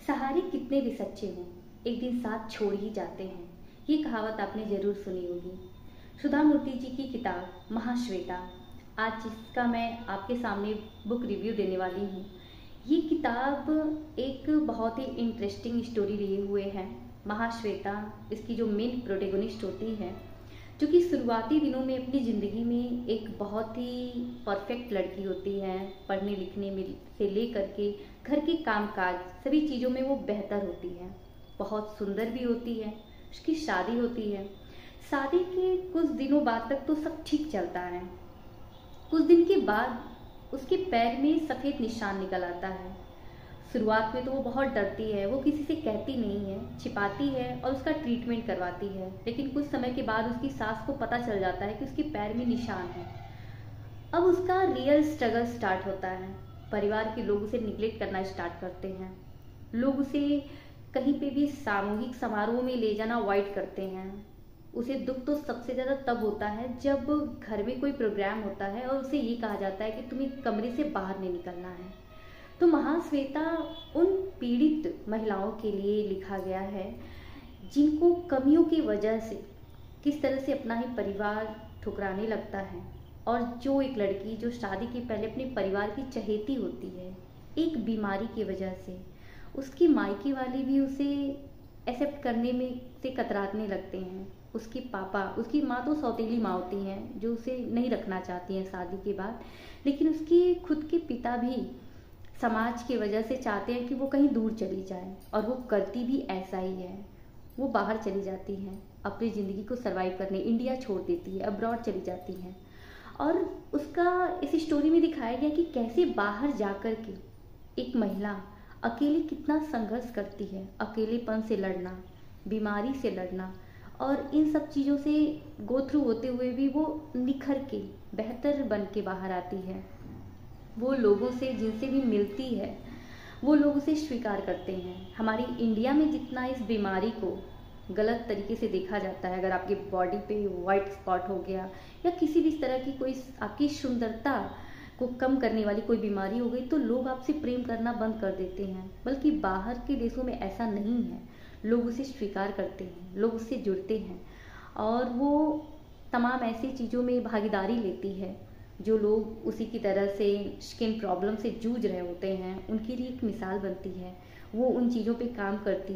सहारे कितने भी सच्चे हों, एक दिन साथ छोड़ ही जाते हैं। ये कहावत आपने जरूर सुनी होगी। सुधा मूर्ति जी की किताब महाश्वेता, आज जिसका मैं आपके सामने बुक रिव्यू देने वाली हूँ। ये किताब एक बहुत ही इंटरेस्टिंग स्टोरी लिए हुए है। महाश्वेता इसकी जो मेन प्रोटेगोनिस्ट होती है, जो कि शुरुआती दिनों में अपनी ज़िंदगी में एक बहुत ही परफेक्ट लड़की होती है। पढ़ने लिखने में से लेकर के घर के कामकाज सभी चीज़ों में वो बेहतर होती है, बहुत सुंदर भी होती है। उसकी शादी होती है। शादी के कुछ दिनों बाद तक तो सब ठीक चलता है। कुछ दिन के बाद उसके पैर में सफ़ेद निशान निकल आता है। शुरुआत में तो वो बहुत डरती है, वो किसी से कहती नहीं है, छिपाती है और उसका ट्रीटमेंट करवाती है। लेकिन कुछ समय के बाद उसकी सास को पता चल जाता है कि उसके पैर में निशान है। अब उसका रियल स्ट्रगल स्टार्ट होता है। परिवार के लोग उसे निग्लेक्ट करना स्टार्ट करते हैं। लोग उसे कहीं पे भी सामूहिक समारोह में ले जाना अवॉइड करते हैं। उसे दुख तो सबसे ज़्यादा तब होता है जब घर में कोई प्रोग्राम होता है और उसे ये कहा जाता है कि तुम्हें कमरे से बाहर नहीं निकलना है। तो महाश्वेता उन पीड़ित महिलाओं के लिए लिखा गया है जिनको कमियों की वजह से किस तरह से अपना ही परिवार ठुकराने लगता है। और जो एक लड़की जो शादी के पहले अपने परिवार की चहेती होती है, एक बीमारी की वजह से उसकी मायके वाले भी उसे एक्सेप्ट करने में से कतराने लगते हैं। उसके पापा, उसकी माँ तो सौतेली माँ होती हैं जो उसे नहीं रखना चाहती हैं शादी के बाद, लेकिन उसके खुद के पिता भी समाज की वजह से चाहते हैं कि वो कहीं दूर चली जाए, और वो करती भी ऐसा ही है। वो बाहर चली जाती हैं अपनी ज़िंदगी को सरवाइव करने, इंडिया छोड़ देती है, अब्रॉड चली जाती हैं। और उसका इस स्टोरी में दिखाया गया कि कैसे बाहर जाकर के एक महिला अकेले कितना संघर्ष करती है, अकेलेपन से लड़ना, बीमारी से लड़ना, और इन सब चीज़ों से गो थ्रू होते हुए भी वो निखर के बेहतर बन के बाहर आती है। वो लोगों से जिनसे भी मिलती है वो लोग उसे स्वीकार करते हैं। हमारी इंडिया में जितना इस बीमारी को गलत तरीके से देखा जाता है, अगर आपकी बॉडी पे वाइट स्पॉट हो गया या किसी भी तरह की कोई आपकी सुंदरता को कम करने वाली कोई बीमारी हो गई, तो लोग आपसे प्रेम करना बंद कर देते हैं। बल्कि बाहर के देशों में ऐसा नहीं है, लोग उसे स्वीकार करते हैं, लोग उससे जुड़ते हैं और वो तमाम ऐसी चीज़ों में भागीदारी लेती है। जो लोग उसी की तरह से स्किन प्रॉब्लम से जूझ रहे होते हैं, उनके लिए एक मिसाल बनती है। वो उन चीज़ों पे काम करती है।